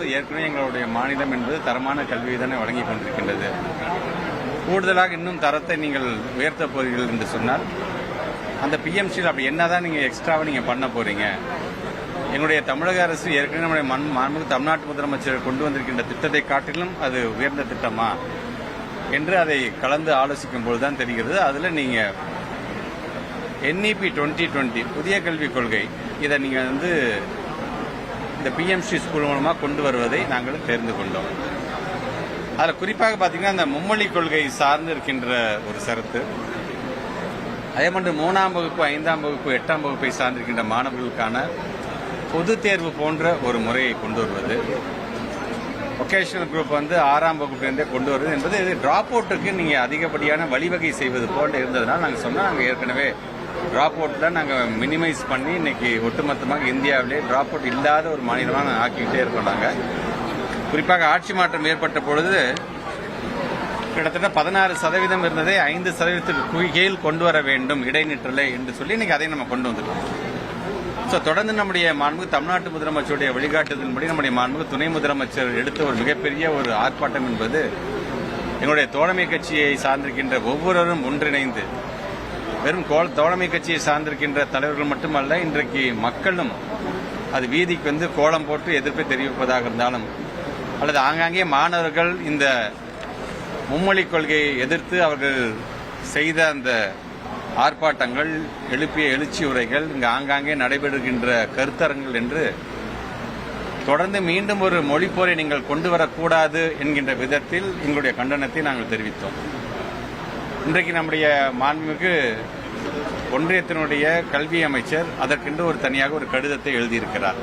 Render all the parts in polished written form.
என்பது ஏற்கனவே எங்களுடைய மாநிலம் என்பது தரமான கல்வியை தானே வழங்கி கொண்டிருக்கின்றது. கூடுதலாக இன்னும் தரத்தை நீங்கள் உயர்த்தப் போகிறீர்கள் என்று சொன்னால் அந்த பிஎம்சியில் அப்படி என்னதான் நீங்கள் எக்ஸ்ட்ராவாக நீங்கள் பண்ண போறீங்க? எங்களுடைய தமிழக அரசு ஏற்கனவே நம்முடைய மாண்புமிகு தமிழ்நாட்டு முதலமைச்சர் கொண்டு வந்திருக்கின்ற திட்டத்தை காட்டிலும் அது உயர்ந்த திட்டமா என்று அதை கலந்து ஆலோசிக்கும் போதுதான் தெரிகிறது. அதில் நீங்கள் NEP 2020 புதிய கல்விக் கொள்கை இதை நீங்கள் இந்த பிஎம்சி ஸ்கூல் மூலமாக கொண்டு வருவதை நாங்கள் தெரிந்து கொண்டோம். அதில் குறிப்பாக பார்த்தீங்கன்னா அந்த மும்மொழி கொள்கை சார்ந்து இருக்கின்ற ஒரு சரத்து, அதே போன்று 3ஆம் வகுப்பு 5ஆம் வகுப்பு 8ஆம் வகுப்பை சார்ந்திருக்கின்ற மாணவர்களுக்கான பொது தேர்வு போன்ற ஒரு முறையை கொண்டு வருவது, ஒகேஷனல் குரூப் 6ஆம் வகுப்பிலிருந்தே கொண்டு வருவது என்பது டிராப் அவுட்டுக்கு நீங்கள் அதிகப்படியான வழிவகை செய்வது போல இருந்ததுனால் நாங்கள் சொன்னால் நாங்கள் ஏற்கனவே டிராப் அவுட்டில் நாங்கள் மினிமைஸ் பண்ணி இன்னைக்கு ஒட்டுமொத்தமாக இந்தியாவிலே டிராப் அவுட் இல்லாத ஒரு மாநிலமாக நாங்கள் ஆக்கிக்கிட்டே இருக்கோம். நாங்கள் குறிப்பாக ஆட்சி மாற்றம் ஏற்பட்ட பொழுது கிட்டத்தட்ட 16% இருந்ததை 5% கீழ் கொண்டு வர வேண்டும் இடைநிற்றலை என்று சொல்லி இன்னைக்கு அதை நம்ம கொண்டு வந்துட்டோம். ஸோ தொடர்ந்து நம்முடைய மாண்புமிகு தமிழ்நாட்டு முதலமைச்சருடைய வழிகாட்டுதலின்படி நம்முடைய மாண்புமிகு துணை முதலமைச்சர் எடுத்த ஒரு மிகப்பெரிய ஒரு ஆர்ப்பாட்டம் என்பது எங்களுடைய தோழமை கட்சியை சார்ந்திருக்கின்ற ஒவ்வொருவரும் ஒன்றிணைந்து, வெறும் தோழமை கட்சியை சார்ந்திருக்கின்ற தலைவர்கள் மட்டுமல்ல, இன்றைக்கு மக்களும் அது வீதிக்கு கோலம் போட்டு எதிர்ப்பை தெரிவிப்பதாக இருந்தாலும், அல்லது ஆங்காங்கே மாணவர்கள் இந்த மும்மொழி கொள்கையை எதிர்த்து அவர்கள் செய்த அந்த ஆர்ப்பாட்டங்கள், எழுப்பிய எழுச்சி உரைகள், இங்கு ஆங்காங்கே நடைபெறுகின்ற கருத்தரங்கள் என்று தொடர்ந்து மீண்டும் ஒரு மொழிப்போரை நீங்கள் கொண்டு வரக்கூடாது என்கின்ற விதத்தில் எங்களுடைய கண்டனத்தை நாங்கள் தெரிவித்தோம். இன்றைக்கு நம்முடைய மாண்புமிகு ஒன்றியத்தினுடைய கல்வி அமைச்சர் அதற்கென்று ஒரு தனியாக ஒரு கடிதத்தை எழுதியிருக்கிறார்.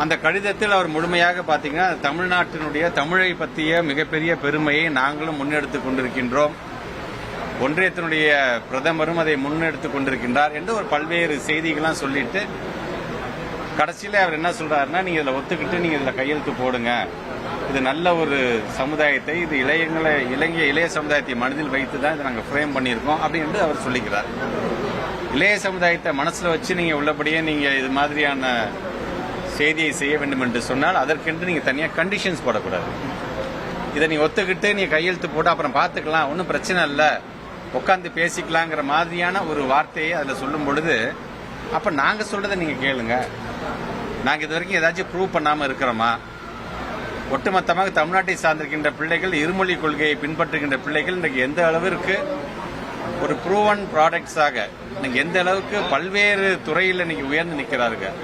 அந்த கடிதத்தில் அவர் முழுமையாக பார்த்தீங்கன்னா தமிழ்நாட்டினுடைய தமிழை பற்றிய மிகப்பெரிய பெருமையை நாங்களும் முன்னெடுத்துக் கொண்டிருக்கின்றோம், ஒன்றியத்தினுடைய பிரதமரும் அதை முன்னெடுத்துக் கொண்டிருக்கின்றார் என்று ஒரு பல்வேறு செய்திகள்லாம் சொல்லிட்டு கடைசியில் அவர் என்ன சொல்றாருன்னா, நீங்க இதில் ஒத்துக்கிட்டு நீங்க இதில் கையெழுத்து போடுங்க, இது நல்ல ஒரு சமுதாயத்தை, இது இளைய சமுதாயத்தை மனதில் வைத்து தான் இதை நாங்கள் ஃப்ரேம் பண்ணியிருக்கோம் அப்படின்னு அவர் சொல்லிக்கிறார். இளைய சமுதாயத்தை மனசில் வச்சு நீங்கள் உள்ளபடியே நீங்கள் இது மாதிரியான செய்தியை செய்ய வேண்டும் என்று சொன்னால் அதற்கென்று நீங்கள் தனியாக கண்டிஷன்ஸ் போடக்கூடாது. இதை நீ ஒத்துக்கிட்டு நீ கையெழுத்து போட்டு அப்புறம் பார்த்துக்கலாம், ஒன்றும் பிரச்சனை இல்லை, உட்காந்து பேசிக்கலாங்கிற மாதிரியான ஒரு வார்த்தையை அதில் சொல்லும் பொழுது, அப்போ நாங்கள் சொல்றதை நீங்கள் கேளுங்க. நாங்கள் இது வரைக்கும் ஏதாச்சும் ப்ரூவ் பண்ணாமல் இருக்கிறோமா? ஒட்டுமொத்தமாக தமிழ்நாட்டை சார்ந்திருக்கின்ற பிள்ளைகள், இருமொழி கொள்கையை பின்பற்றுகின்ற பிள்ளைகள் இன்றைக்கு எந்த அளவிற்கு ஒரு ப்ரூவன் ப்ராடக்ட்ஸாக எந்த அளவுக்கு பல்வேறு துறையில் இன்னைக்கு உயர்ந்து நிற்கிறார்கள்.